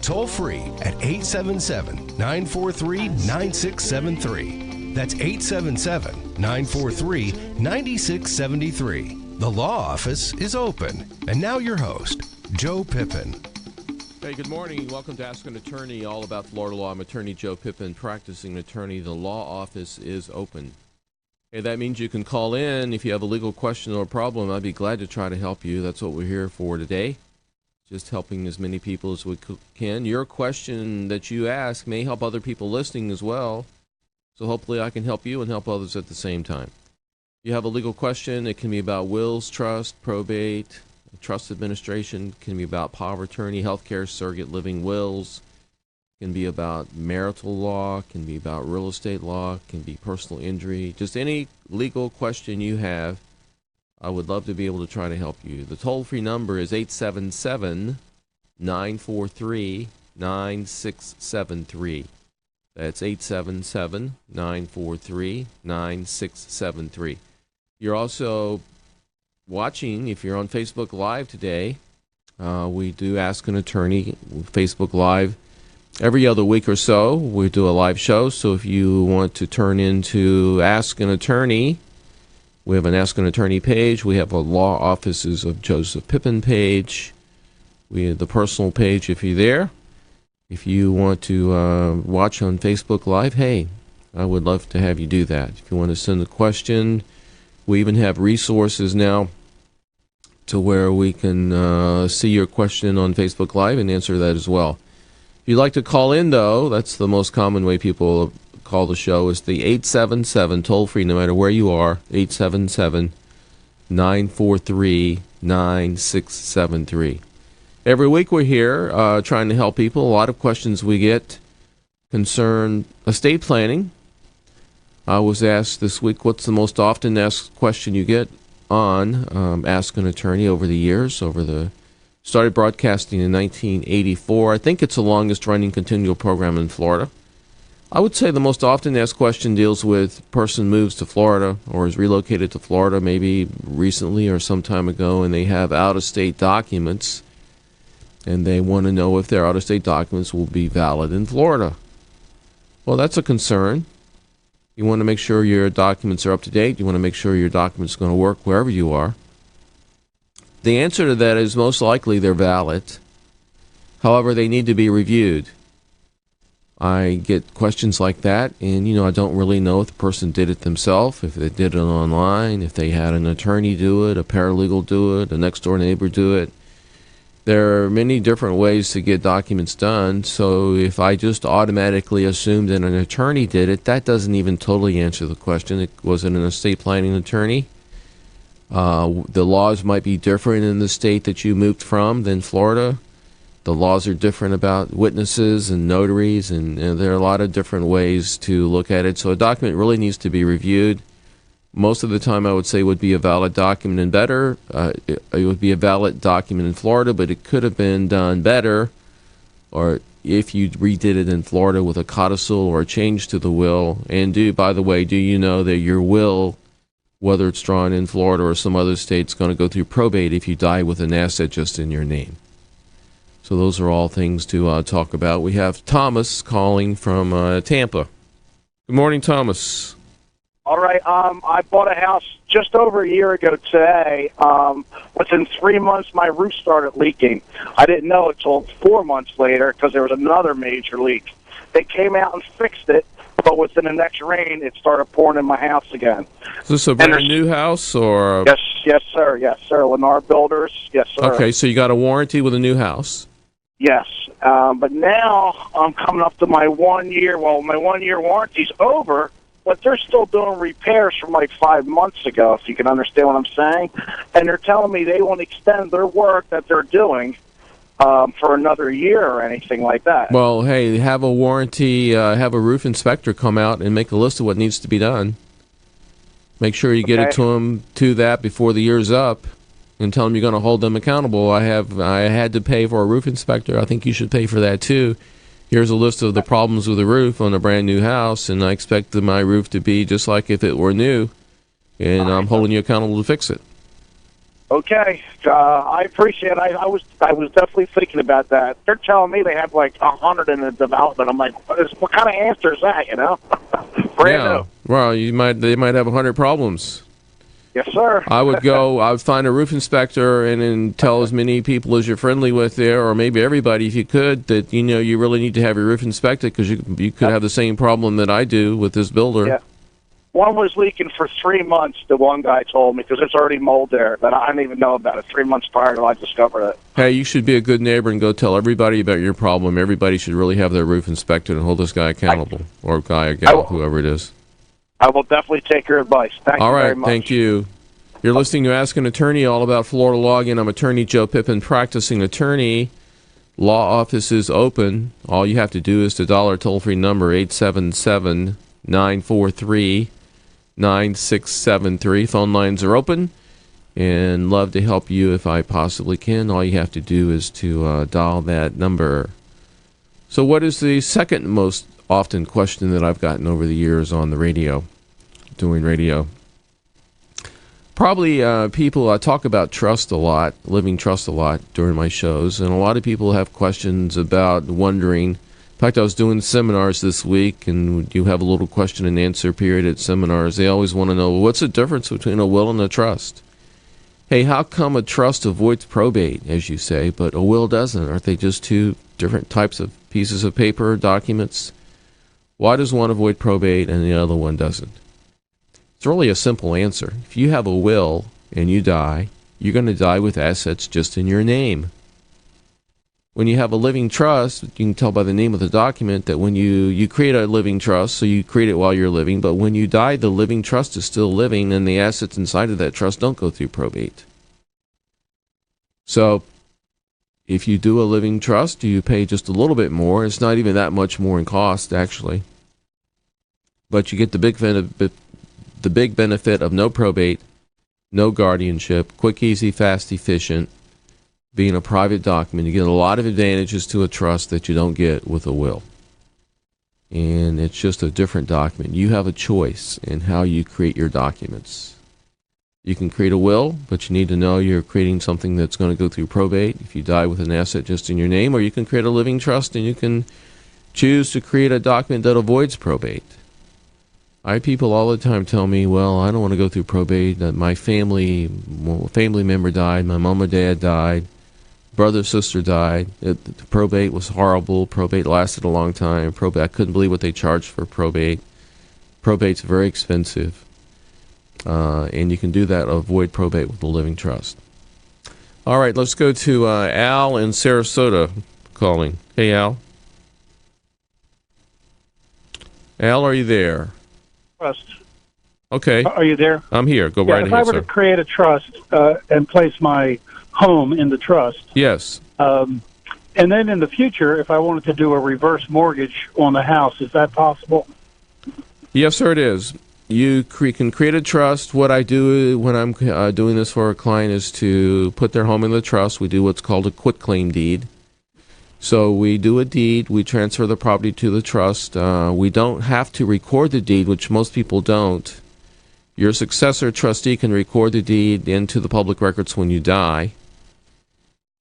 toll free at 877-943-9673. That's 877-943-9673. The law office is open. And now your host, Joe Pippen. Hey, good morning. Welcome to Ask an Attorney, all about Florida law. I'm attorney Joe Pippen, practicing attorney. The law office is open. Hey, that means you can call in if you have a legal question or problem. I'd be glad to try to help you. That's what we're here for today, just helping as many people as we can. Your question that you ask may help other people listening as well, so hopefully I can help you and help others at the same time. If you have a legal question, it can be about wills, trust, probate, trust administration, can be about power of attorney, healthcare, surrogate living wills, can be about marital law, can be about real estate law, can be personal injury. Just any legal question you have, I would love to be able to try to help you. The toll-free number is 877-943-9673. That's 877-943-9673. You're also watching, if you're on Facebook Live today, we do Ask an Attorney, Facebook Live. Every other week or so, we do a live show. So if you want to turn into Ask an Attorney, we have an Ask an Attorney page. We have a Law Offices of Joseph Pippen page. We have the personal page if you're there. If you want to watch on Facebook Live, hey, I would love to have you do that. If you want to send a question, we even have resources now to where we can see your question on Facebook Live and answer that as well. If you'd like to call in, though, that's the most common way people call the show, is the 877, toll-free, no matter where you are, 877-943-9673. Every week we're here trying to help people. A lot of questions we get concern estate planning. I was asked this week, what's the most often asked question you get on Ask an Attorney over the years? Started broadcasting in 1984. I think it's the longest running continual program in Florida. I would say the most often asked question deals with person moves to Florida or is relocated to Florida maybe recently or some time ago, and they have out-of-state documents, and they want to know if their out-of-state documents will be valid in Florida. Well, that's a concern. You want to make sure your documents are up to date. You want to make sure your documents are going to work wherever you are. The answer to that is most likely they're valid. However, they need to be reviewed. I get questions like that, and I don't really know if the person did it themselves, if they did it online, if they had an attorney do it, a paralegal do it, a next-door neighbor do it. There are many different ways to get documents done, so if I just automatically assume that an attorney did it, that doesn't even totally answer the question. Was it an estate planning attorney? The laws might be different in the state that you moved from than Florida. The laws are different about witnesses and notaries, and there are a lot of different ways to look at it. So a document really needs to be reviewed. Most of the time I would say would be a valid document, and better, it would be a valid document in Florida, but it could have been done better, or if you redid it in Florida with a codicil or a change to the will. And by the way, do you know that your will, whether it's drawn in Florida or some other state, is going to go through probate if you die with an asset just in your name? So those are all things to talk about. We have Thomas calling from Tampa. Good morning, Thomas. All right. I bought a house just over a year ago today. Within 3 months, my roof started leaking. I didn't know it until 4 months later because there was another major leak. They came out and fixed it, but within the next rain, it started pouring in my house again. Is this a brand new house? Or? Yes, sir. Yes, sir. Lennar Builders. Yes, sir. Okay, so you got a warranty with a new house? Yes. But now I'm coming up to my 1 year. Well, my 1 year warranty's over, but they're still doing repairs from like 5 months ago, if you can understand what I'm saying. And they're telling me they won't extend their work that they're doing for another year or anything like that. Well, hey, have a warranty, have a roof inspector come out and make a list of what needs to be done. Make sure you get it to them before the year's up, and tell them you're going to hold them accountable. I had to pay for a roof inspector. I think you should pay for that too. Here's a list of the problems with the roof on a brand new house, and I expect my roof to be just like if it were new, and I'm holding you accountable to fix it. Okay, I appreciate it. I was definitely thinking about that. They're telling me they have like 100 in the development. I'm like, what kind of answer is that? Brand new. Well, they might have 100 problems. Yes, sir. I would find a roof inspector and then tell as many people as you're friendly with there, or maybe everybody if you could, that you really need to have your roof inspected because you could have the same problem that I do with this builder. Yeah. One was leaking for 3 months, the one guy told me, because there's already mold there, but I didn't even know about it 3 months prior till I discovered it. Hey, you should be a good neighbor and go tell everybody about your problem. Everybody should really have their roof inspected and hold this guy accountable, or guy or gal, whoever it is. I will definitely take your advice. Thank you very much. Thank you. You're listening to Ask an Attorney, all about Florida law. Again, I'm attorney Joe Pippen, practicing attorney. Law office is open. All you have to do is to dial our toll-free number, 877-943-9673. Phone lines are open, and love to help you if I possibly can. All you have to do is to dial that number. So what is the second most often question that I've gotten over the years on the radio, doing radio? Probably people talk about trust a lot, living trust a lot during my shows, and a lot of people have questions about wondering. In fact, I was doing seminars this week, and you have a little question and answer period at seminars. They always want to know, what's the difference between a will and a trust? Hey, how come a trust avoids probate, as you say, but a will doesn't? Aren't they just two different types of pieces of paper or documents? Why does one avoid probate and the other one doesn't? It's really a simple answer. If you have a will and you die, you're going to die with assets just in your name. When you have a living trust, you can tell by the name of the document that when you create a living trust, so you create it while you're living, but when you die, the living trust is still living, and the assets inside of that trust don't go through probate. So if you do a living trust, you pay just a little bit more. It's not even that much more in cost, actually. But you get the big benefit of no probate, no guardianship, quick, easy, fast, efficient, being a private document. You get a lot of advantages to a trust that you don't get with a will. And it's just a different document. You have a choice in how you create your documents. You can create a will, but you need to know you're creating something that's going to go through probate if you die with an asset just in your name, or you can create a living trust and you can choose to create a document that avoids probate. I have people all the time tell me, well, I don't want to go through probate. My family member died. My mom or dad died. Brother, sister died. Probate was horrible. Probate lasted a long time. I couldn't believe what they charged for probate. Probate's very expensive. And you can do that, avoid probate with a living trust. All right, let's go to Al in Sarasota calling. Hey, Al. Al, are you there? Trust. Okay. Are you there? I'm here. Go right ahead, if I were sir. to create a trust and place my home in the trust, yes. And then in the future, if I wanted to do a reverse mortgage on the house, is that possible? Yes, sir, it is. You can create a trust. What I do when I'm doing this for a client is to put their home in the trust. We do what's called a quitclaim deed. So we do a deed, we transfer the property to the trust. We don't have to record the deed, which most people don't. Your successor trustee can record the deed into the public records when you die.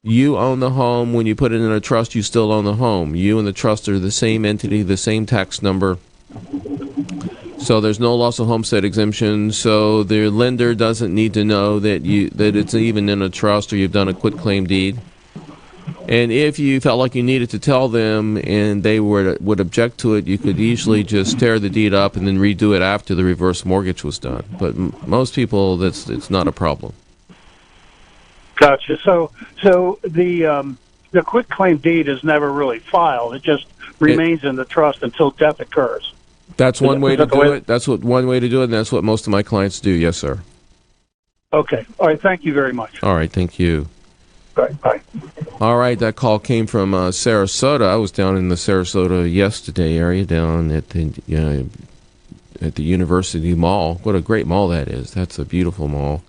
You own the home. When you put it in a trust, you still own the home. You and the trust are the same entity, the same tax number. So there's no loss of homestead exemption. So the lender doesn't need to know that it's even in a trust or you've done a quitclaim deed. And if you felt like you needed to tell them and they would object to it, you could easily just tear the deed up and then redo it after the reverse mortgage was done. But most people, it's not a problem. Gotcha. So the quitclaim deed is never really filed. It just remains in the trust until death occurs. That's one way to do it. That's one way to do it, and that's what most of my clients do. Yes, sir. Okay. All right. Thank you very much. All right. Thank you. All right. Bye. All right. That call came from Sarasota. I was down in the Sarasota yesterday area, down at the University Mall. What a great mall that is. That's a beautiful mall.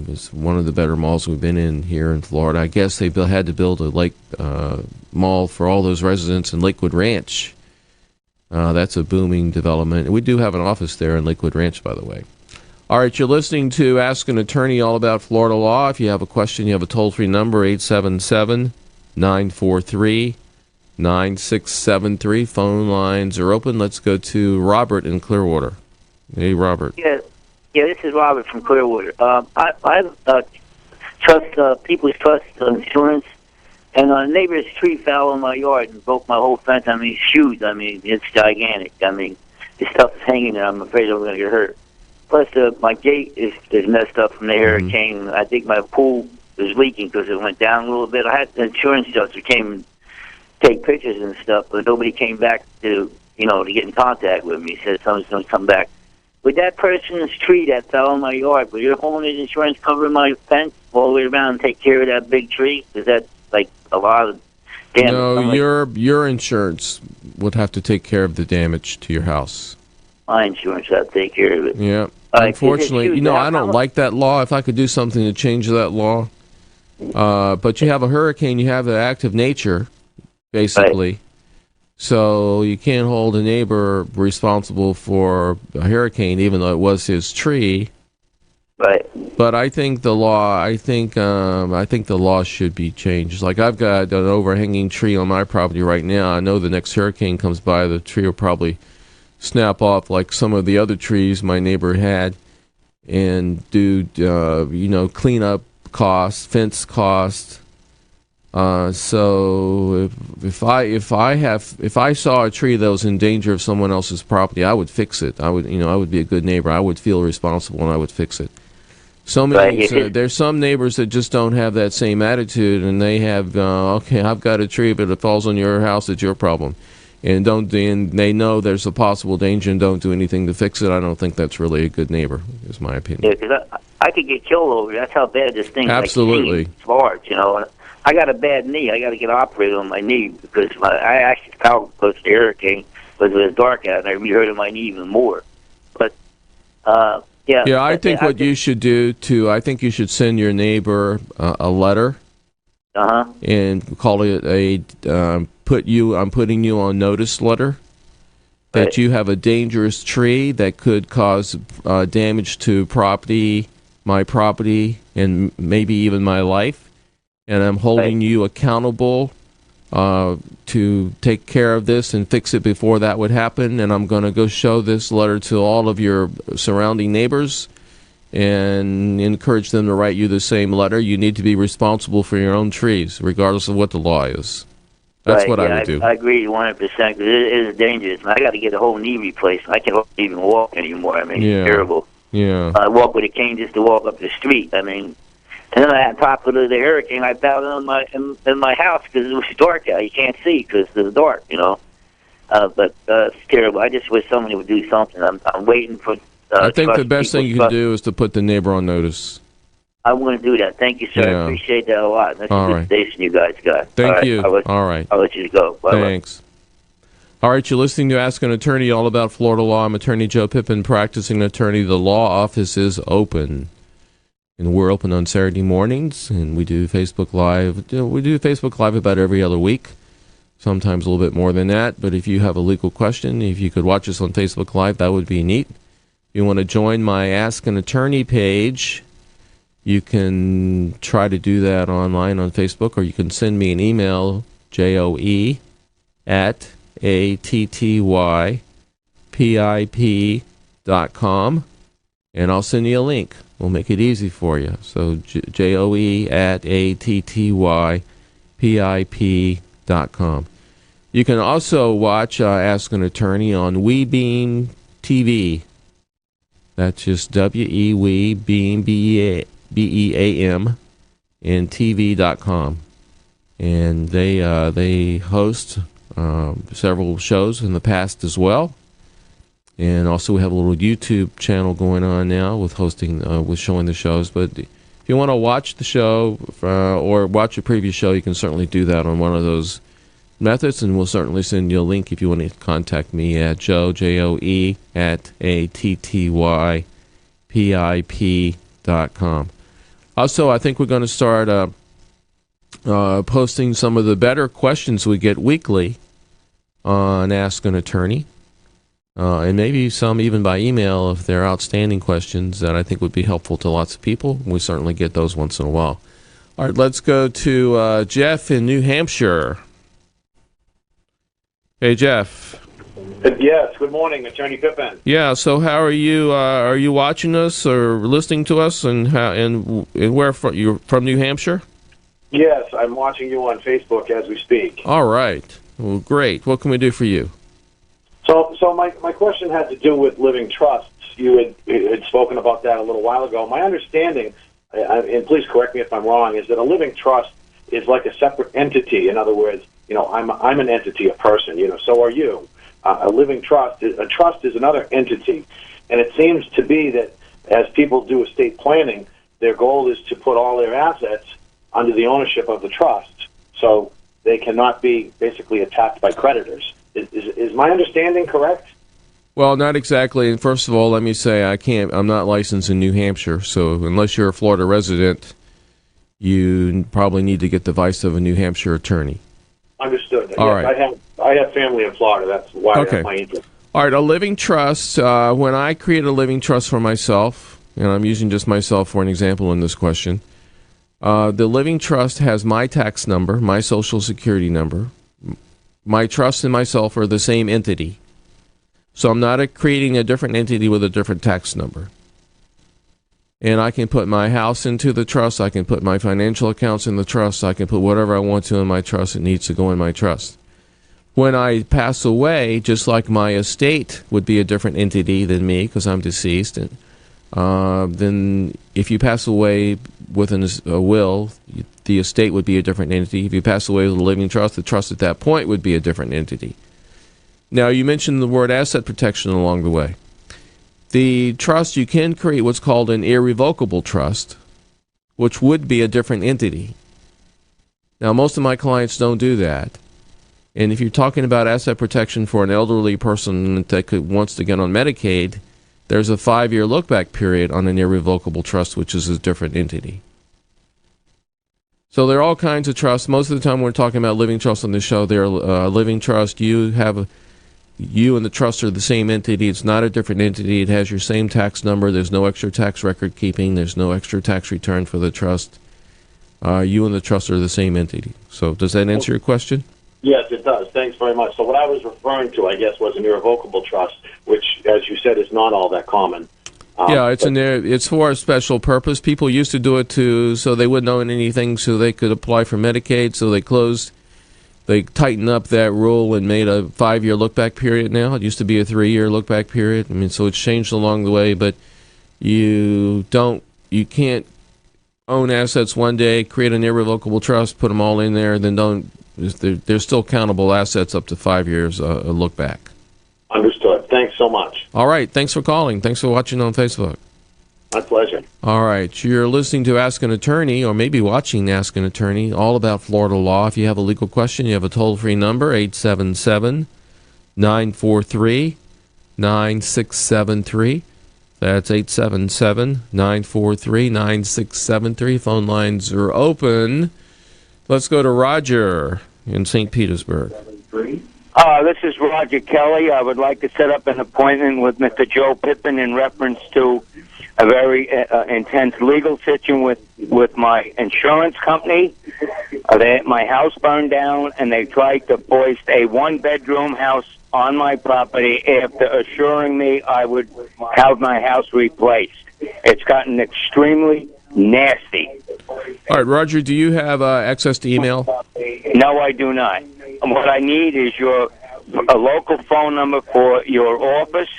It's one of the better malls we've been in here in Florida. I guess they had to build a lake mall for all those residents in Lakewood Ranch. That's a booming development. We do have an office there in Lakewood Ranch, by the way. All right, you're listening to Ask an Attorney, all about Florida law. If you have a question, you have a toll-free number, 877-943-9673. Phone lines are open. Let's go to Robert in Clearwater. Hey, Robert. Yeah, this is Robert from Clearwater. I trust people's trust insurance, and a neighbor's tree fell in my yard and broke my whole fence. I mean, it's huge. I mean, it's gigantic. I mean, the stuff is hanging there. I'm afraid I'm going to get hurt. Plus, my gate is messed up from the hurricane. I think my pool is leaking because it went down a little bit. I had the insurance adjuster came and take pictures and stuff, but nobody came back to get in contact with me. He said someone's going to come back. With that person's tree that fell in my yard, will your homeowner's insurance cover my fence all the way around and take care of that big tree? Is that like a lot of damage? No, your insurance would have to take care of the damage to your house. My insurance will take care of it. Yeah. Unfortunately, I don't like that law. If I could do something to change that law. But you have a hurricane, you have the active nature, basically. Right. So you can't hold a neighbor responsible for a hurricane, even though it was his tree. Right. But I think the law, the law should be changed. Like I've got an overhanging tree on my property right now. I know the next hurricane comes by, the tree will probably snap off like some of the other trees my neighbor had, and do cleanup costs, fence costs. So if I saw a tree that was in danger of someone else's property, I would fix it. I would be a good neighbor. I would feel responsible and I would fix it. There's some neighbors that just don't have that same attitude, and they have okay, I've got a tree, but it falls on your house, it's your problem. And they know there's a possible danger and don't do anything to fix it. I don't think that's really a good neighbor, is my opinion. Yeah, because I could get killed over it. That's how bad this thing is. Absolutely. It's large, I got a bad knee. I got to get operated on my knee because I actually power close to the hurricane because it was dark out and I really hurt my knee even more. But, yeah. Yeah, I think what you should do, I think you should send your neighbor a letter. And call it I'm putting you on notice letter that you have a dangerous tree that could cause damage to my property, and maybe even my life. And I'm holding you accountable to take care of this and fix it before that would happen. And I'm going to go show this letter to all of your surrounding neighbors and encourage them to write you the same letter. You need to be responsible for your own trees, regardless of what the law is. That's what I would do. I agree 100% because it is dangerous. I got to get a whole knee replaced. I can't even walk anymore. I mean, it's terrible. Yeah. I walk with a cane just to walk up the street. I mean, and then on top of the hurricane, I fell in my house because it was dark out. You can't see because it's dark, But it's terrible. I just wish somebody would do something. I'm waiting for. I think the best thing you can do is to put the neighbor on notice. I'm going to do that. Thank you, sir. I appreciate that a lot. That's a good station you guys got. Thank you. All right. I'll let you go. Bye-bye. Thanks. All right, you're listening to Ask an Attorney, all about Florida law. I'm attorney Joe Pippen, practicing attorney. The law office is open. And we're open on Saturday mornings, and we do Facebook Live. We do Facebook Live about every other week, sometimes a little bit more than that. But if you have a legal question, if you could watch us on Facebook Live, that would be neat. If you want to join my Ask an Attorney page, you can try to do that online on Facebook, or you can send me an email, joe@attypip.com, and I'll send you a link. We'll make it easy for you. So joe@attypip.com. You can also watch Ask an Attorney on WeBeam TV. That's just WE Beam BEAM and TV.com. And they host several shows in the past as well. And also we have a little YouTube channel going on now with hosting, with showing the shows. But if you want to watch the show or watch a previous show, you can certainly do that on one of those methods, and we'll certainly send you a link if you want to contact me at joe@attypip.com. Also, I think we're going to start posting some of the better questions we get weekly on Ask an Attorney. and maybe some even by email if they're outstanding questions that I think would be helpful to lots of people. We certainly get those once in a while. All right, let's go to Jeff in New Hampshire. Hey, Jeff. Yes, good morning, Attorney Pippen. Yeah, so how are you? Are you watching us or listening to us, and where from? You're from New Hampshire? Yes, I'm watching you on Facebook as we speak. All right. Well, great. What can we do for you? So my question had to do with living trusts. You had spoken about that a little while ago. My understanding, and please correct me if I'm wrong, is that a living trust is like a separate entity. In other words, I'm an entity, a person. So are you. A living trust, a trust is another entity, and it seems to be that as people do estate planning, their goal is to put all their assets under the ownership of the trust, so they cannot be basically attacked by creditors. Is my understanding correct? Well, not exactly. And first of all, let me say I'm not licensed in New Hampshire, so unless you're a Florida resident, you probably need to get the advice of a New Hampshire attorney. Understood. All yes, right. I have family in Florida. That's why I have my interest. All right, a living trust. When I create a living trust for myself, and I'm using just myself for an example in this question, the living trust has my tax number, my social security number. My trust and myself are the same entity. So I'm not creating a different entity with a different tax number. And I can put my house into the trust. I can put my financial accounts in the trust. I can put whatever I want to in my trust. It needs to go in my trust. When I pass away, just like my estate would be a different entity than me because I'm deceased, and then if you pass away with a will, the estate would be a different entity. If you pass away with a living trust, the trust at that point would be a different entity. Now, you mentioned the word asset protection along the way. The trust, you can create what's called an irrevocable trust, which would be a different entity. Now, most of my clients don't do that. And if you're talking about asset protection for an elderly person that wants to get on Medicaid, there's a 5-year look-back period on an irrevocable trust, which is a different entity. So there are all kinds of trusts. Most of the time we're talking about living trusts on this show. They're living trust. You and the trust are the same entity. It's not a different entity. It has your same tax number. There's no extra tax record keeping. There's no extra tax return for the trust. You and the trust are the same entity. So does that answer your question? Yes, it does. Thanks very much. So what I was referring to, I guess, was an irrevocable trust, which, as you said, is not all that common. It's for a special purpose. People used to do it so they wouldn't own anything, so they could apply for Medicaid. So they tightened up that rule and made a 5-year look-back period now. It used to be a 3-year look-back period. I mean, so it's changed along the way, but you can't own assets one day, create an irrevocable trust, put them all in there, then they're still countable assets up to 5 years look back. Understood. Thanks so much. All right. Thanks for calling. Thanks for watching on Facebook. My pleasure. All right. You're listening to Ask an Attorney, or maybe watching Ask an Attorney, all about Florida law. If you have a legal question, you have a toll-free number, 877-943-9673. That's 877-943-9673. Phone lines are open. Let's go to Roger in St. Petersburg. This is Roger Kelly. I would like to set up an appointment with Mr. Joe Pippen in reference to a very intense legal situation with my insurance company. My house burned down, and they tried to foist a one-bedroom house on my property after assuring me I would have my house replaced. It's gotten extremely nasty. All right, Roger, do you have access to email? No, I do not. What I need is a local phone number for your office,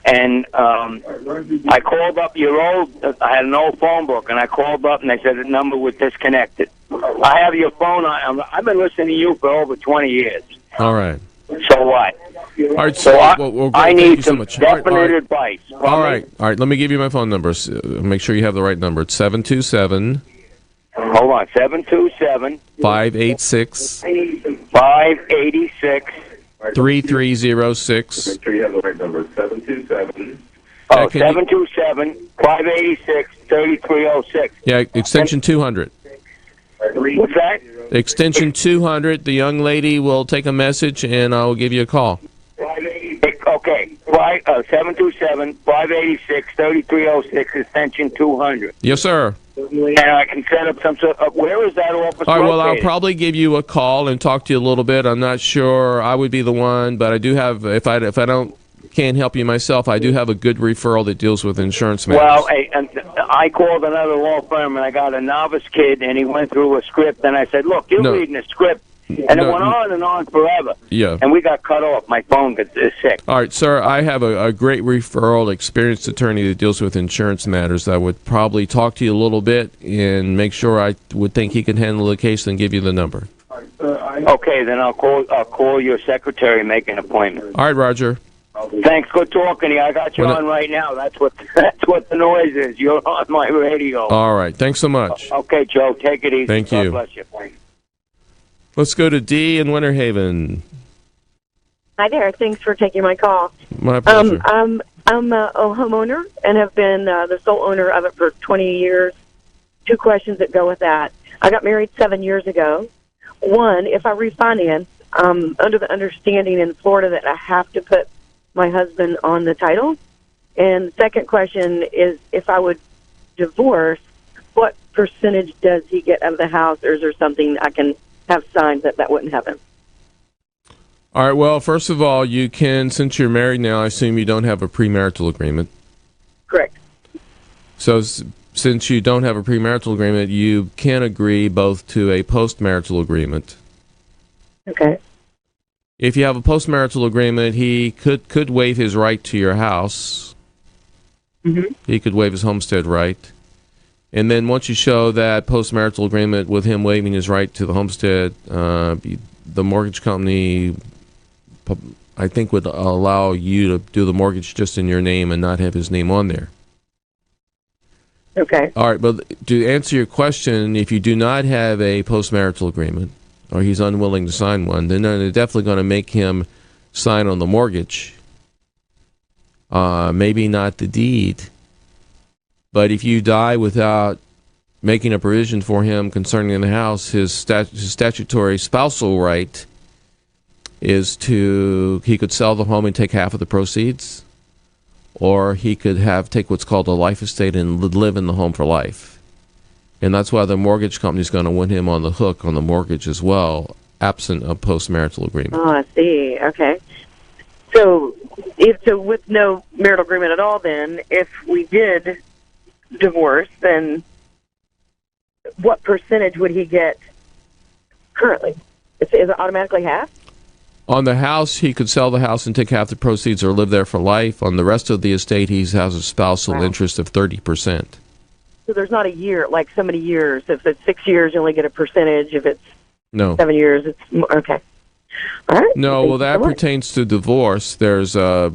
and I called up I had an old phone book, and I called up, and they said the number was disconnected. I have your phone. I've been listening to you for over 20 years. All right. So what? All right, I need some definite advice. All right. Let me give you my phone number. Make sure you have the right number. It's 727. Hold on, 727 586 586 3306. Make sure you have the right number. 727. Oh, 727 586 3306. Yeah, extension 200. What's that? Extension 200. The young lady will take a message, and I'll give you a call. Okay, Okay, 727-586-3306, extension 200. Yes, sir. And I can set up some sort of, where is that office All right, well, I'll located? probably give you a call and talk to you a little bit. I'm not sure I would be the one, but I do have, if I can't help you myself, I do have a good referral that deals with insurance matters. Well, I called another law firm, and I got a novice kid, and he went through a script, and I said, look, you're reading the script. And it went on and on forever. Yeah. And we got cut off. My phone is sick. All right, sir, I have a great referral experienced attorney that deals with insurance matters that would probably talk to you a little bit and make sure I would think he can handle the case and give you the number. Okay, then I'll call your secretary and make an appointment. All right, Roger. Thanks. Good talking to you. I got you on right now. That's what the noise is. You're on my radio. All right. Thanks so much. Okay, Joe. Take it easy. Thank you. God bless you. Let's go to Dee in Winter Haven. Hi there. Thanks for taking my call. My pleasure. I'm a homeowner and have been the sole owner of it for 20 years. Two questions that go with that. I got married 7 years ago. One, if I refinance, under the understanding in Florida that I have to put my husband on the title. And the second question is, if I would divorce, what percentage does he get out of the house, or is there something I can have signed that wouldn't happen? All right, well, first of all, you can, since you're married now, I assume you don't have a premarital agreement. Correct. So since you don't have a premarital agreement, you can agree both to a postmarital agreement. Okay. If you have a postmarital agreement, he could waive his right to your house. Mm-hmm. He could waive his homestead right. And then once you show that postmarital agreement with him waiving his right to the homestead, the mortgage company, I think, would allow you to do the mortgage just in your name and not have his name on there. Okay. All right, but to answer your question, if you do not have a postmarital agreement, or he's unwilling to sign one, then they're definitely going to make him sign on the mortgage. Maybe not the deed. But if you die without making a provision for him concerning the house, his statutory spousal right is he could sell the home and take half of the proceeds, or he could take what's called a life estate and live in the home for life. And that's why the mortgage company is going to want him on the hook on the mortgage as well, absent a postmarital agreement. Oh, I see. Okay. So with no marital agreement at all, then, if we did divorce, then what percentage would he get currently? Is it automatically half? On the house, he could sell the house and take half the proceeds or live there for life. On the rest of the estate, he has a spousal interest of 30%. So there's not a year, like so many years. If it's 6 years, you only get a percentage. If it's 7 years, it's more. Okay. All right. No, well, that pertains to divorce. There are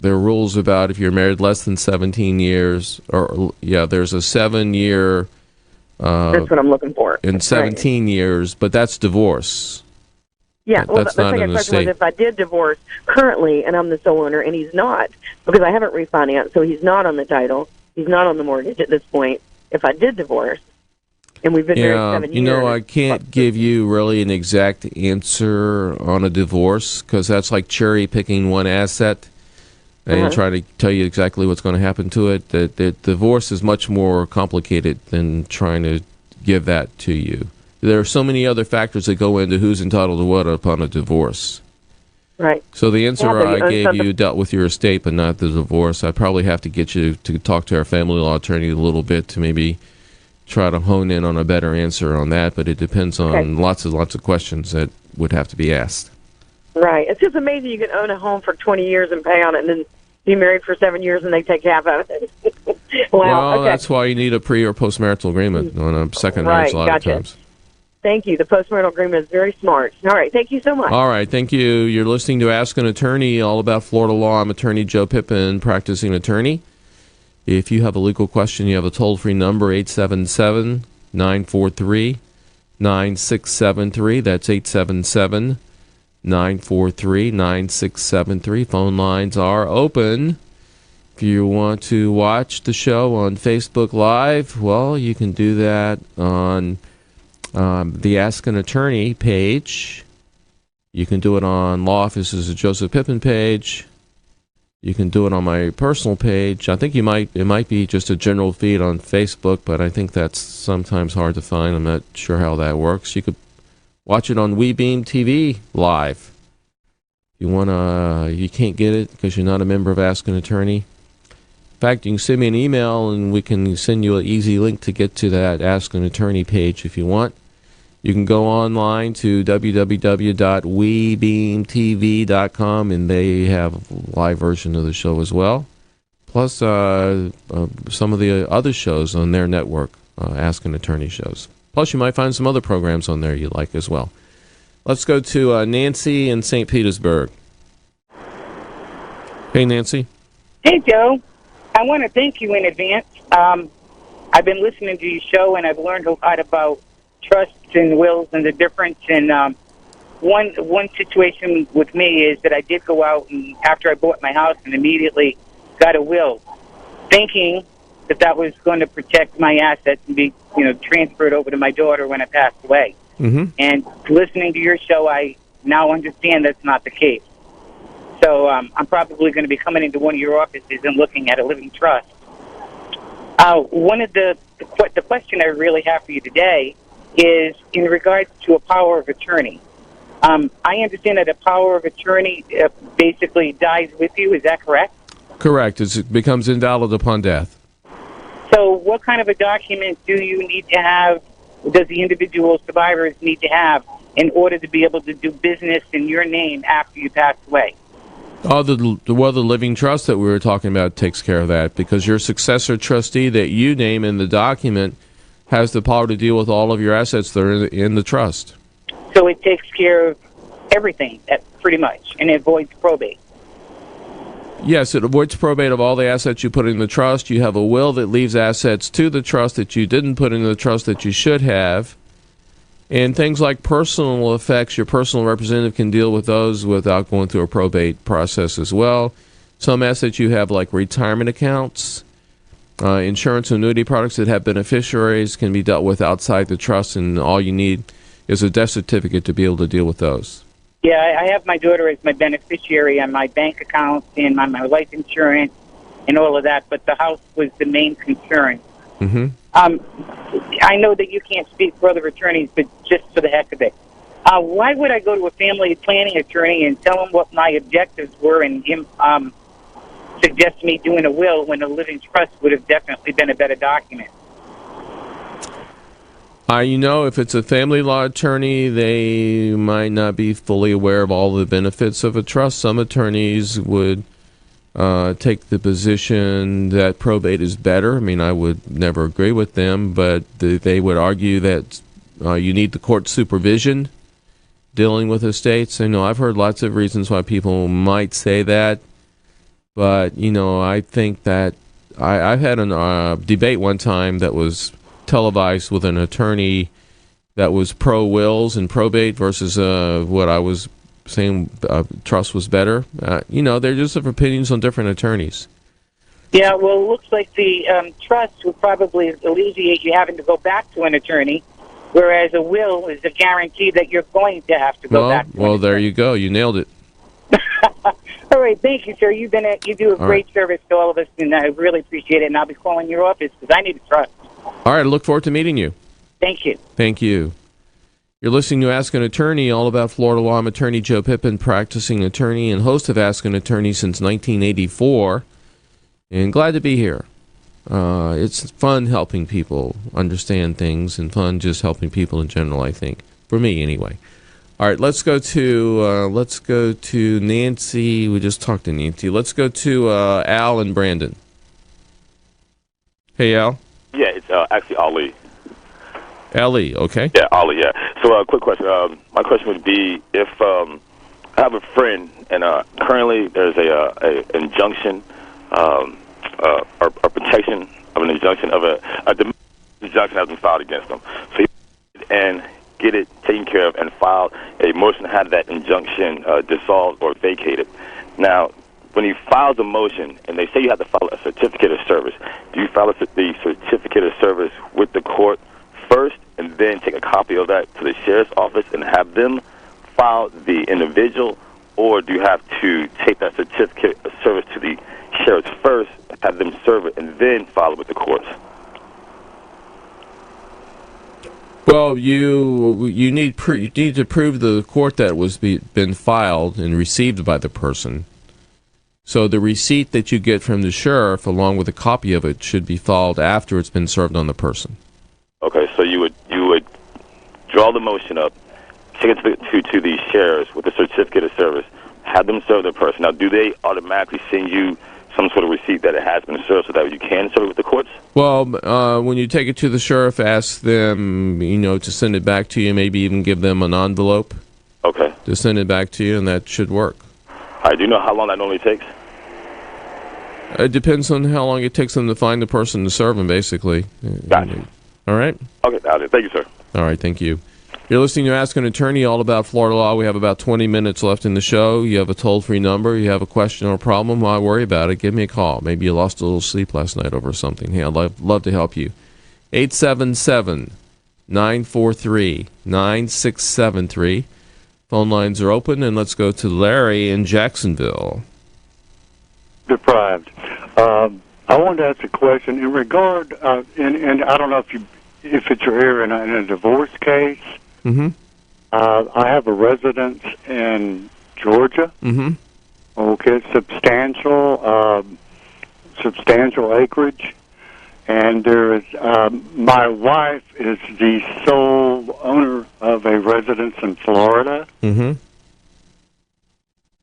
rules about if you're married less than 17 years, there's a 7-year. That's what I'm looking for. In 17 years, but that's divorce. Yeah, well, that's the not second an question was, estate. if I did divorce currently and I'm the sole owner and he's not, because I haven't refinanced, so he's not on the title, he's not on the mortgage at this point. If I did divorce, and we've been married 7 years. I can't give you really an exact answer on a divorce, because that's like cherry picking one asset and trying to tell you exactly what's going to happen to it. The divorce is much more complicated than trying to give that to you. There are so many other factors that go into who's entitled to what upon a divorce. Right. So the answer I gave you dealt with your estate, but not the divorce. I'd probably have to get you to talk to our family law attorney a little bit to maybe try to hone in on a better answer on that, but it depends on lots of questions that would have to be asked. Right. It's just amazing you can own a home for 20 years and pay on it, and then be married for 7 years and they take half of it. Wow. Well, that's why you need a pre- or postmarital agreement on a second marriage a lot of times. Thank you. The postmarital agreement is very smart. All right. Thank you so much. All right. Thank you. You're listening to Ask an Attorney, all about Florida law. I'm attorney Joe Pippen, practicing attorney. If you have a legal question, you have a toll-free number, 877-943-9673. That's 877-943-9673. Phone lines are open. If you want to watch the show on Facebook Live, well, you can do that on the Ask an Attorney page. You can do it on Law Offices of Joseph Pippen page. You can do it on my personal page. I think it might be just a general feed on Facebook, but I think that's sometimes hard to find. I'm not sure how that works. You could watch it on WeBeam TV live. You can't get it because you're not a member of Ask an Attorney. In fact, you can send me an email and we can send you an easy link to get to that Ask an Attorney page if you want. You can go online to www.webeamtv.com and they have a live version of the show as well. Plus some of the other shows on their network, Ask an Attorney shows. Plus you might find some other programs on there you like as well. Let's go to Nancy in St. Petersburg. Hey, Nancy. Hey, Joe. I want to thank you in advance. I've been listening to your show, and I've learned a lot about trusts and wills and the difference. And one situation with me is that I did go out and after I bought my house and immediately got a will, thinking that was going to protect my assets and be transferred over to my daughter when I passed away. Mm-hmm. And listening to your show, I now understand that's not the case. So I'm probably going to be coming into one of your offices and looking at a living trust. One of the question I really have for you today is in regards to a power of attorney. I understand that a power of attorney basically dies with you. Is that correct? Correct. It becomes invalid upon death. So what kind of a document do you need to have, does the individual survivors need to have in order to be able to do business in your name after you pass away? Oh, the living trust that we were talking about takes care of that because your successor trustee that you name in the document has the power to deal with all of your assets that are in the trust. So it takes care of everything, pretty much, and it avoids probate. Yes, it avoids probate of all the assets you put in the trust. You have a will that leaves assets to the trust that you didn't put in the trust that you should have. And things like personal effects, your personal representative can deal with those without going through a probate process as well. Some assets you have like retirement accounts, insurance annuity products that have beneficiaries can be dealt with outside the trust, and all you need is a death certificate to be able to deal with those. Yeah, I have my daughter as my beneficiary on my bank account and on my life insurance and all of that, but the house was the main concern. Mm-hmm. I know that you can't speak for other attorneys, but just for the heck of it, why would I go to a family planning attorney and tell him what my objectives were and him suggest me doing a will when a living trust would have definitely been a better document? If it's a family law attorney, they might not be fully aware of all the benefits of a trust. Some attorneys would take the position that probate is better. I mean, I would never agree with them, but they would argue that you need the court supervision dealing with estates. I've heard lots of reasons why people might say that, but, I think that I've had a debate one time that was televised with an attorney that was pro-wills and probate versus what I was saying trust was better. They're just different opinions on different attorneys. Yeah, well, it looks like the trust would probably alleviate you having to go back to an attorney, whereas a will is a guarantee that you're going to have to go back to an attorney. Well, there you go. You nailed it. All right, thank you, sir. You do a great service to all of us, and I really appreciate it, and I'll be calling your office because I need a trust. All right, I look forward to meeting you. Thank you. Thank you. You're listening to Ask an Attorney, all about Florida law. I'm attorney Joe Pippen, practicing attorney and host of Ask an Attorney since 1984, and glad to be here. It's fun helping people understand things and fun just helping people in general, I think, for me anyway. All right, let's go to Nancy. We just talked to Nancy. Let's go to Al and Brandon. Hey, Al. Yeah, it's actually Ali. Ali, okay. Yeah, Ali, yeah. So, quick question. My question would be if I have a friend, and currently there's a injunction, or protection of an injunction of a injunction has been filed against them. So, and get it taken care of and file a motion to have that injunction dissolved or vacated. Now, when he files a motion and they say you have to file a certificate of service, do you file the certificate of service with the court first and then take a copy of that to the sheriff's office and have them file the individual, or do you have to take that certificate of service to the sheriffs first, have them serve it, and then file it with the courts? Well, you need to prove to the court that it was been filed and received by the person. So the receipt that you get from the sheriff, along with a copy of it, should be filed after it's been served on the person. Okay, so you would draw the motion up, take it to the sheriffs with the certificate of service, have them serve the person. Now, do they automatically send you some sort of receipt that it has been served so that you can serve it with the courts? Well, when you take it to the sheriff, ask them, to send it back to you. Maybe even give them an envelope. Okay. To send it back to you, and that should work. All right. Do you know how long that normally takes? It depends on how long it takes them to find the person to serve them, basically. Gotcha. All right? Okay. Thank you, sir. All right. Thank you. You're listening to Ask an Attorney, all about Florida law. We have about 20 minutes left in the show. You have a toll-free number. You have a question or a problem, why worry about it? Give me a call. Maybe you lost a little sleep last night over something. Hey, I'd love to help you. 877-943-9673. Phone lines are open, and let's go to Larry in Jacksonville. Deprived. I wanted to ask a question in regard, and I don't know if it's your here in a divorce case. Mm-hmm. I have a residence in Georgia. Mm-hmm. Okay, substantial acreage, and there is my wife is the sole owner of a residence in Florida. Mm-hmm.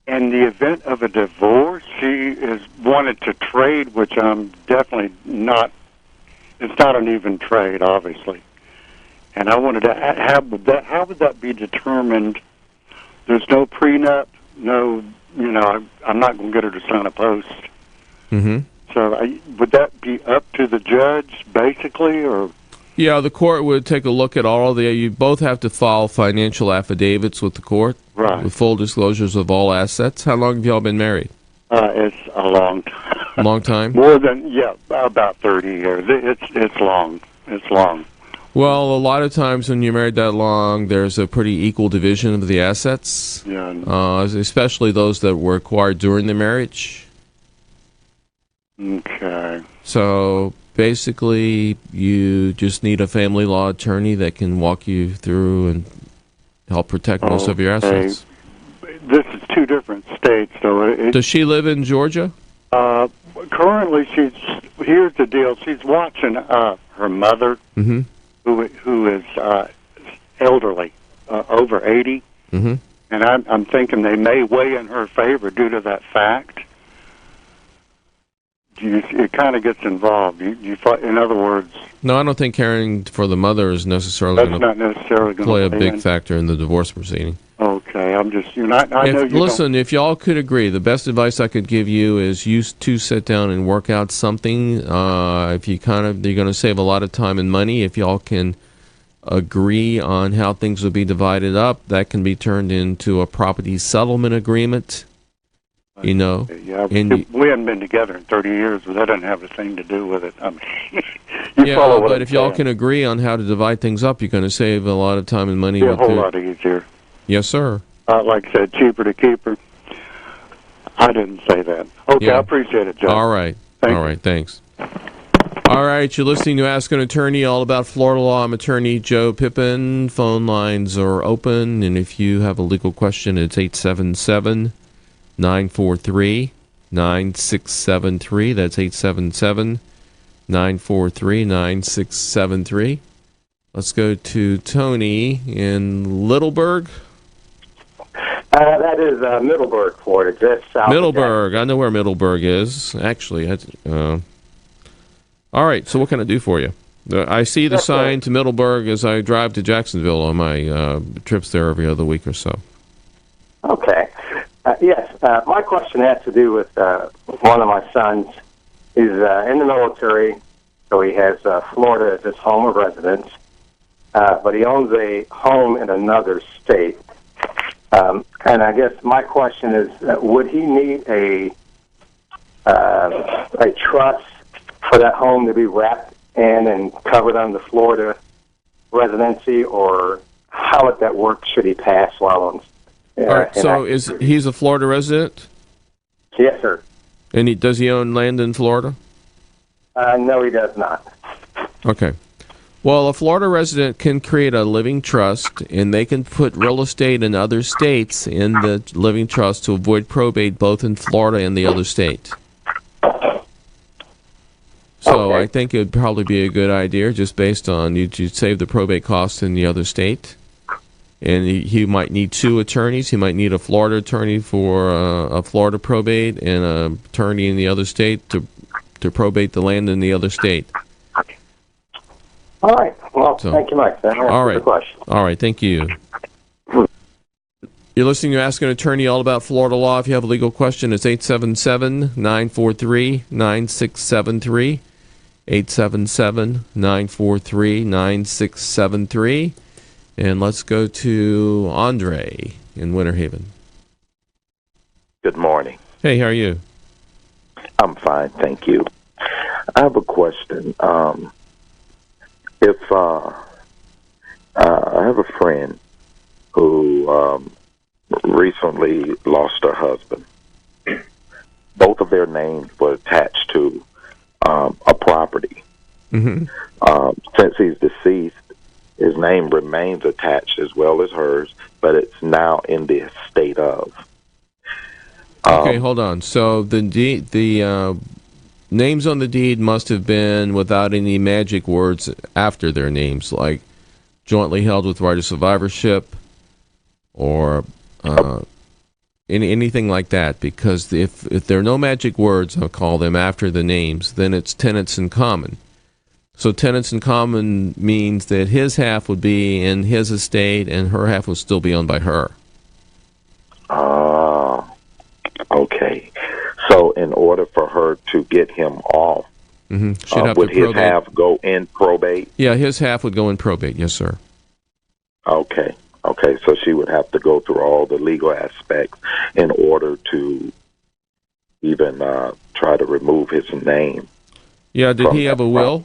In the event of a divorce, she is wanted to trade, which I'm definitely not. It's not an even trade, obviously. And I wanted to how would that be determined? There's no prenup, I'm not going to get her to sign a post. Mm-hmm. So would that be up to the judge, basically, or? Yeah, the court would take a look at all you both have to file financial affidavits with the court. Right. With full disclosures of all assets. How long have y'all been married? It's a long time. Long time? More than, about 30 years. It's long. It's long. Well, a lot of times when you're married that long, there's a pretty equal division of the assets. Yeah. Especially those that were acquired during the marriage. Okay. So basically, you just need a family law attorney that can walk you through and help protect most of your assets. This is two different states, though. Does she live in Georgia? Currently, here's the deal. She's watching her mother, mm-hmm. who is elderly, over 80, mm-hmm. and I'm thinking they may weigh in her favor due to that fact. It kind of gets involved. In other words... No, I don't think caring for the mother is necessarily going to play a big factor in the divorce proceeding. Okay, I'm just... If y'all could agree, the best advice I could give you is you two sit down and work out something. If you're going to save a lot of time and money, if y'all can agree on how things will be divided up, that can be turned into a property settlement agreement. We haven't been together in 30 years, but that doesn't have a thing to do with it. I mean, but if y'all can agree on how to divide things up, you're going to save a lot of time and money. It'll be a whole lot easier. Yes, sir. Like I said, cheaper to keep her. I didn't say that. Okay, I appreciate it, Joe. All right. Thanks. All right, you're listening to Ask an Attorney, all about Florida law. I'm attorney Joe Pippen. Phone lines are open, and if you have a legal question, it's 877-943-9673. That's 877-943-9673. Let's go to Tony in Littleburg. That is Middleburg, Florida, just south Middleburg. I know where Middleburg is. Actually, all right, so what can I do for you? I see the sign to Middleburg as I drive to Jacksonville on my trips there every other week or so. Okay. Yes, my question has to do with one of my sons. He's in the military, so he has Florida as his home of residence, but he owns a home in another state. And I guess my question is, would he need a trust for that home to be wrapped in and covered under Florida residency, or how would that work should he pass while All right. So he's a Florida resident? Yes, sir. And does he own land in Florida? No, he does not. Okay. Well, a Florida resident can create a living trust, and they can put real estate in other states in the living trust to avoid probate both in Florida and the other state. So I think it would probably be a good idea, just based on you'd save the probate costs in the other state. And he might need 2 attorneys. He might need a Florida attorney for a Florida probate and an attorney in the other state to probate the land in the other state. All right. Well, thank you, Mike. All right. The question. All right. Thank you. You're listening to Ask an Attorney all about Florida law. If you have a legal question, it's 877-943-9673. 877-943-9673. And let's go to Andre in Winter Haven. Good morning. Hey, how are you? I'm fine, thank you. I have a question. If I have a friend who recently lost her husband. Both of their names were attached to a property. Mm-hmm. Since he's deceased, his name remains attached as well as hers, but it's now in the estate of. Okay, hold on. So the names on the deed must have been without any magic words after their names, like jointly held with right of survivorship or anything like that. Because if there are no magic words, I'll call them after the names, then it's tenants in common. So tenants in common means that his half would be in his estate and her half would still be owned by her. Okay. So in order for her to get him off, would his half go in probate? Yeah, his half would go in probate. Yes, sir. Okay. Okay, so she would have to go through all the legal aspects in order to even try to remove his name. Yeah, did he have a will?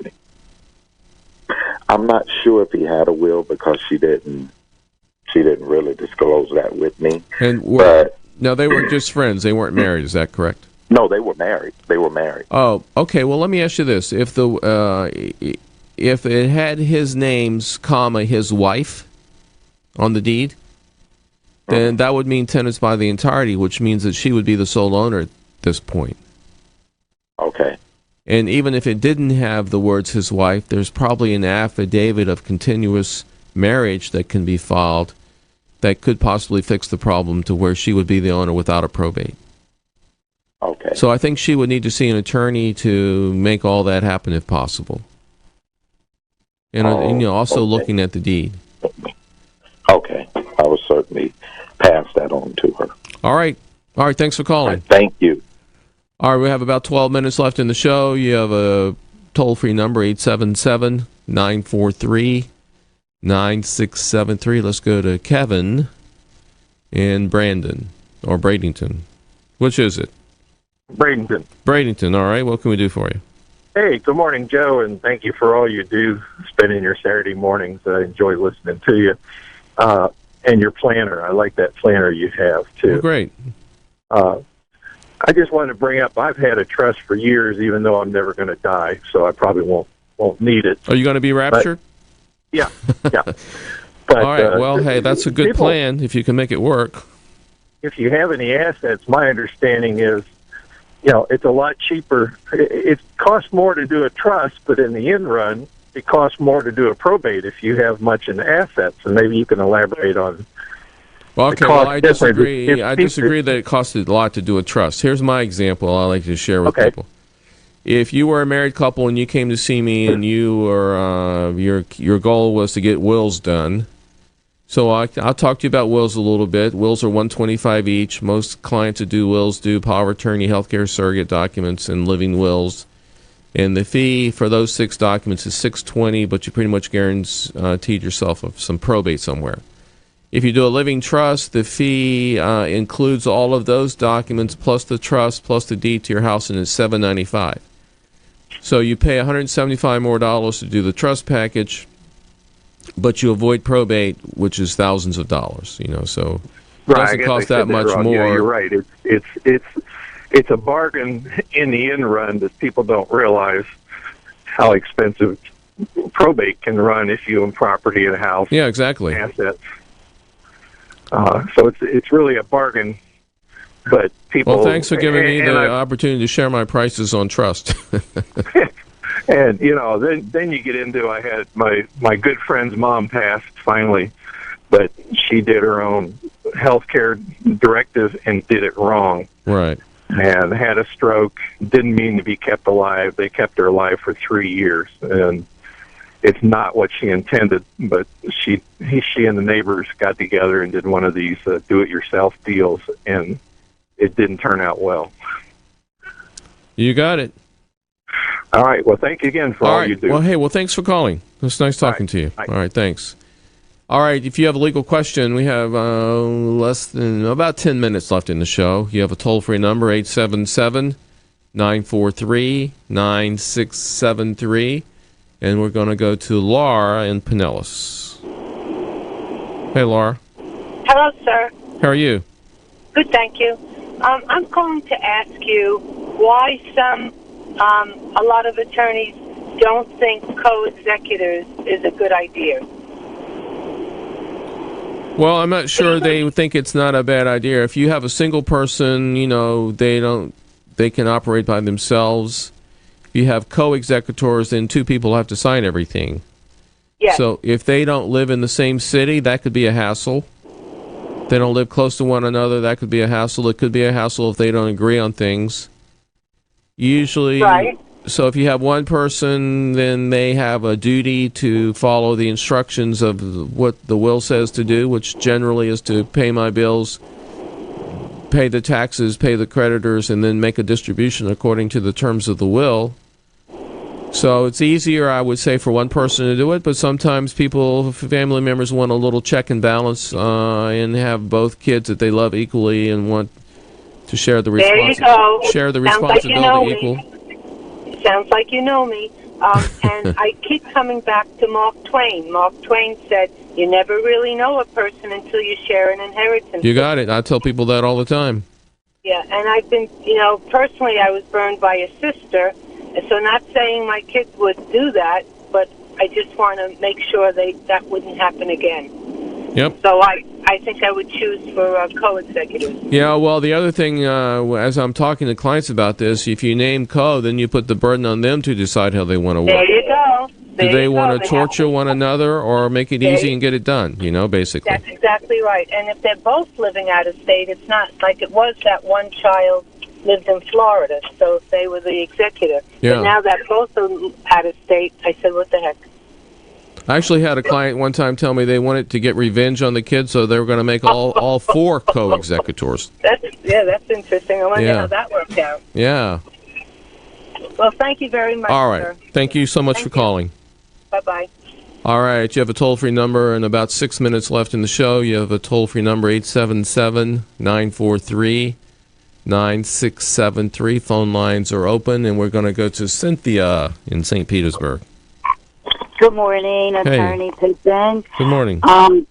I'm not sure if he had a will because she didn't really disclose that with me. And now they were just friends. They weren't married. Is that correct? No, they were married. They were married. Oh, okay. Well, let me ask you this: if it had his names, comma, his wife on the deed, then that would mean tenants by the entirety, which means that she would be the sole owner at this point. Okay. And even if it didn't have the words his wife, there's probably an affidavit of continuous marriage that can be filed that could possibly fix the problem to where she would be the owner without a probate. Okay. So I think she would need to see an attorney to make all that happen if possible. And also looking at the deed. Okay. I will certainly pass that on to her. All right. All right. Thanks for calling. Thank you. All right. We have about 12 minutes left in the show. You have a toll-free number, 877-943-9673. Let's go to Kevin in Brandon or Bradenton. Which is it? Bradenton. Bradenton. All right. What can we do for you? Hey, good morning, Joe, and thank you for all you do spending your Saturday mornings. I enjoy listening to you. And your planner. I like that planner you have, too. Oh, great. I just wanted to bring up, I've had a trust for years, even though I'm never going to die, so I probably won't need it. Are you going to be raptured? Yeah. But, all right. Well, hey, that's a good plan if you can make it work. If you have any assets, my understanding is, it's a lot cheaper. It costs more to do a trust, but in the end run, it costs more to do a probate if you have much in assets. And maybe you can elaborate on. Well, okay. Well, I disagree. I disagree that it costs a lot to do a trust. Here's my example. I like to share with people. If you were a married couple and you came to see me and you were your goal was to get wills done, so I'll talk to you about wills a little bit. Wills are $125 each. Most clients that do wills do power of attorney, healthcare surrogate documents, and living wills. And the fee for those 6 documents is $620, but you pretty much guaranteed yourself of some probate somewhere. If you do a living trust, the fee includes all of those documents plus the trust plus the deed to your house, and it's $795. So you pay $175 more to do the trust package, but you avoid probate, which is thousands of dollars. So Right, I doesn't guess cost I said that much wrong. more. Yeah, you're right. It's a bargain in the end run that people don't realize how expensive probate can run if you own property in a house. Yeah, exactly. Assets. So it's really a bargain. But people. Well, thanks for giving me the I, opportunity to share my prices on trust. And then you get into. I had my good friend's mom passed finally, but she did her own healthcare directive and did it wrong. Right. And had a stroke. Didn't mean to be kept alive. They kept her alive for 3 years, and it's not what she intended. But she and the neighbors got together and did one of these do-it-yourself deals, and it didn't turn out well. You got it. All right. Well, thank you again for all you do. Well, hey, thanks for calling. It's nice talking to you. All right, thanks. All right, if you have a legal question, we have less than about 10 minutes left in the show. You have a toll-free number, 877-943-9673. And we're going to go to Laura in Pinellas. Hey, Laura. Hello, sir. How are you? Good, thank you. I'm calling to ask you why a lot of attorneys don't think co-executors is a good idea. Well, I'm not sure they think it's not a bad idea. If you have a single person, they can operate by themselves. If you have co-executors, then two people have to sign everything. Yes. So if they don't live in the same city, that could be a hassle. If they don't live close to one another, that could be a hassle. It could be a hassle if they don't agree on things. Usually, right. So if you have one person, then they have a duty to follow the instructions of what the will says to do, which generally is to pay my bills, pay the taxes, pay the creditors, and then make a distribution according to the terms of the will. So it's easier, I would say, for one person to do it, but sometimes family members want a little check and balance and have both kids that they love equally and want to share the responsibility equal. Sounds like you know me. And I keep coming back to Mark Twain. Mark Twain said, you never really know a person until you share an inheritance. You got it. I tell people that all the time. Yeah, and I've been, personally I was burned by a sister, and so not saying my kids would do that, but I just want to make sure that wouldn't happen again. Yep. So I think I would choose for co-executives. Yeah, well, the other thing, as I'm talking to clients about this, if you name co, then you put the burden on them to decide how they want to work. There you go. Do they want to torture one another or make it easy and get it done, basically? That's exactly right. And if they're both living out of state, it's not like it was that one child lived in Florida, so if they were the executor. Yeah. But now that both are out of state, I said, what the heck? I actually had a client one time tell me they wanted to get revenge on the kids, so they were going to make all four co-executors. That's interesting. I wonder how that worked out. Yeah. Well, thank you very much, all right. sir. Thank you so much for calling. Bye-bye. All right. You have a toll-free number and about 6 minutes left in the show. You have a toll-free number, 877-943-9673. Phone lines are open, and we're going to go to Cynthia in St. Petersburg. Good morning, Attorney Pippen. Good morning.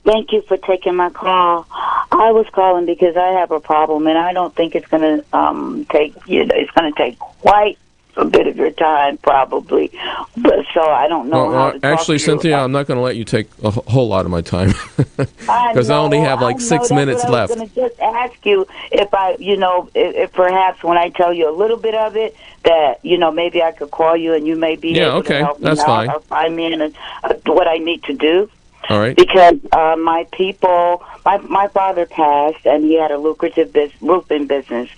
Thank you for taking my call. I was calling because I have a problem, and I don't think it's going to take. It's going to take quite a bit of your time, probably. But so I don't know how to talk actually, to you Cynthia, I'm not going to let you take a whole lot of my time because I only have like 6 minutes left. I was going to just ask you if if perhaps when I tell you a little bit of it, that maybe I could call you and you may be able to help me that's out fine. or find me in what I need to do. All right. Because my father passed, and he had a lucrative roofing business.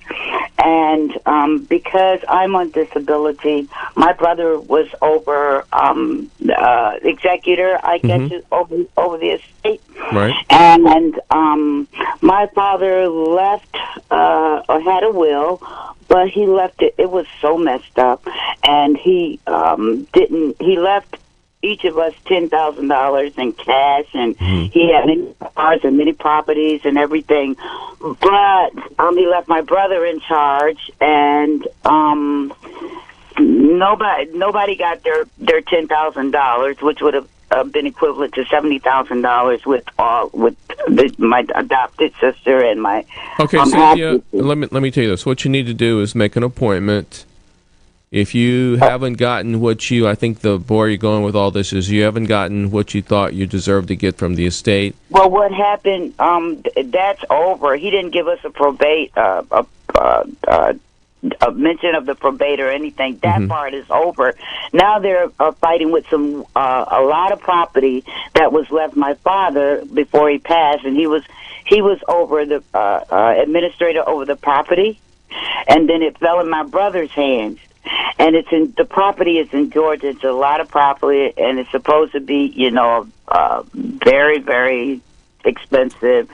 And because I'm on disability, my brother was over executor, I guess, over the estate. Right. And my father left or had a will, but he left it. It was so messed up, and he didn't. He left each of us $10,000 in cash, and he had many cars and many properties and everything. But he left my brother in charge, and nobody got their $10,000, which would have been equivalent to $70,000 with my adopted sister and my. Okay, Cynthia, let me tell you this. What you need to do is make an appointment. If you haven't gotten I think the where you're going with all this is you haven't gotten what you thought you deserved to get from the estate. Well, what happened? That's over. He didn't give us a probate, a mention of the probate or anything. That part is over. Now they're fighting with a lot of property that was left my father before he passed, and he was over the administrator over the property, and then it fell in my brother's hands. And the property is in Georgia. It's a lot of property, and it's supposed to be, very, very expensive.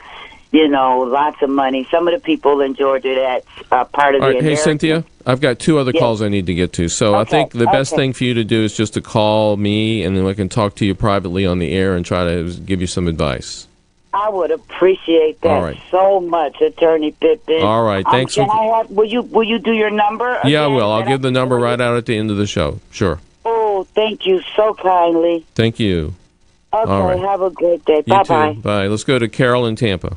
Lots of money. Some of the people in Georgia, that's part of the inheritance. Hey, Cynthia, I've got 2 other calls I need to get to. So I think the best thing for you to do is just to call me, and then I can talk to you privately on the air and try to give you some advice. I would appreciate that so much, Attorney Pippen. All right, thanks. Will you do your number again? Yeah, I will. I'll give the number right out at the end of the show. Sure. Oh, thank you so kindly. Thank you. Okay, all right. Have a great day. You Bye-bye. too. Bye. Let's go to Carol in Tampa.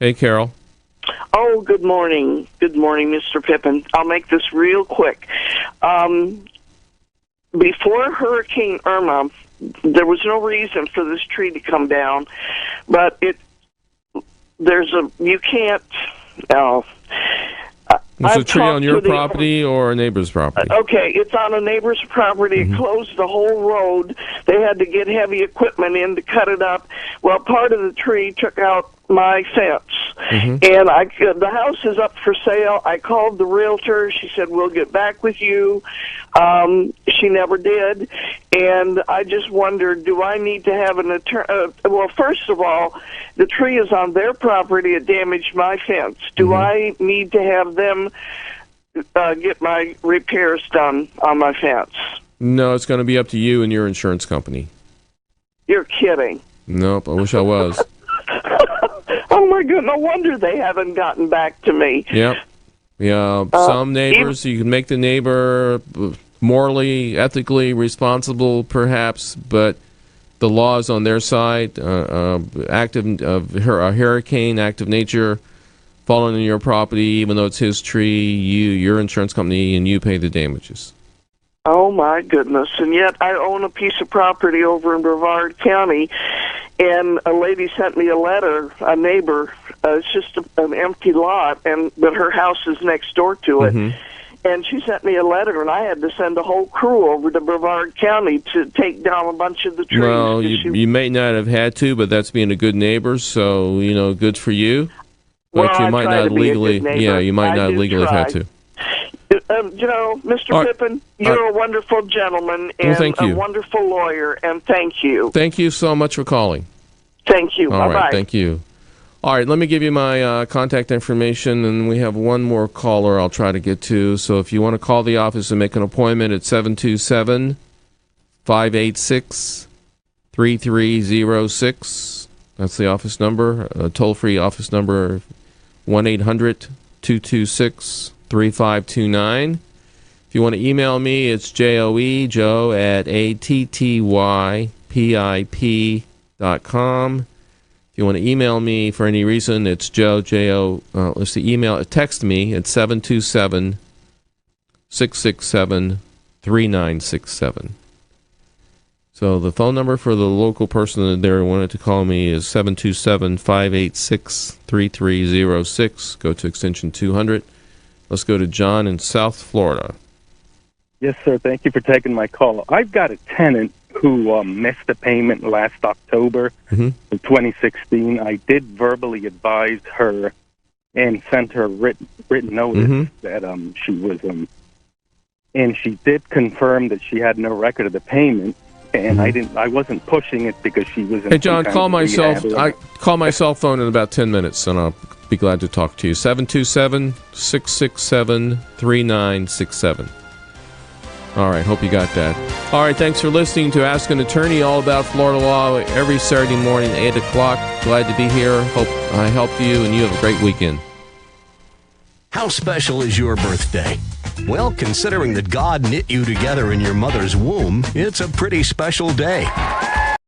Hey, Carol. Oh, good morning. Good morning, Mr. Pippen. I'll make this real quick. Before Hurricane Irma, there was no reason for this tree to come down, but you can't. Was the tree on your property or a neighbor's property? Okay, it's on a neighbor's property. It closed the whole road. They had to get heavy equipment in to cut it up. Well, part of the tree took out my fence. And the house is up for sale. I called the realtor. She said, we'll get back with you. She never did. And I just wondered, do I need to have an attorney? Well, first of all, the tree is on their property. It damaged my fence. Do I need to have them get my repairs done on my fence? No, it's going to be up to you and your insurance company. You're kidding. Nope, I wish I was. Oh, my God. No wonder they haven't gotten back to me. Yep. Yeah, some neighbors, you can make the neighbor morally, ethically responsible, perhaps, but the law is on their side. A hurricane, act of nature, falling on your property, even though it's his tree, your insurance company, and you pay the damages. Oh, my goodness. And yet I own a piece of property over in Brevard County, and a lady sent me a letter, a neighbor. It's just an empty lot, but her house is next door to it. And she sent me a letter, and I had to send a whole crew over to Brevard County to take down a bunch of the trees. Well, you may not have had to, but that's being a good neighbor, so, good for you. But you might not legally, you might not legally have had to. Mr. Pippen, you're a wonderful gentleman and a wonderful lawyer, and thank you. Thank you so much for calling. Thank you. All Bye-bye. right, thank you. All right, let me give you my contact information, and we have one more caller I'll try to get to. So if you want to call the office and make an appointment at 727-586-3306. That's the office number. Toll-free office number, 1-800-226-3529. If you want to email me, it's Joe at attypip.com. If you want to email me for any reason, it's text me at 727-667-3967. So the phone number for the local person that wanted to call me is 727-586-3306. Go to extension 200. Let's go to John in South Florida. Yes, sir. Thank you for taking my call. I've got a tenant who missed a payment last October of 2016. I did verbally advise her and sent her written notice that she was and she did confirm that she had no record of the payment. And I wasn't pushing it because she was in. Hey, John, call my cell phone in about 10 minutes, and I'll be glad to talk to you. 727-667-3967. All right, hope you got that. All right, thanks for listening to Ask an Attorney, all about Florida law, every Saturday morning, 8 o'clock. Glad to be here. Hope I helped you, and you have a great weekend. How special is your birthday? Well, considering that God knit you together in your mother's womb, it's a pretty special day.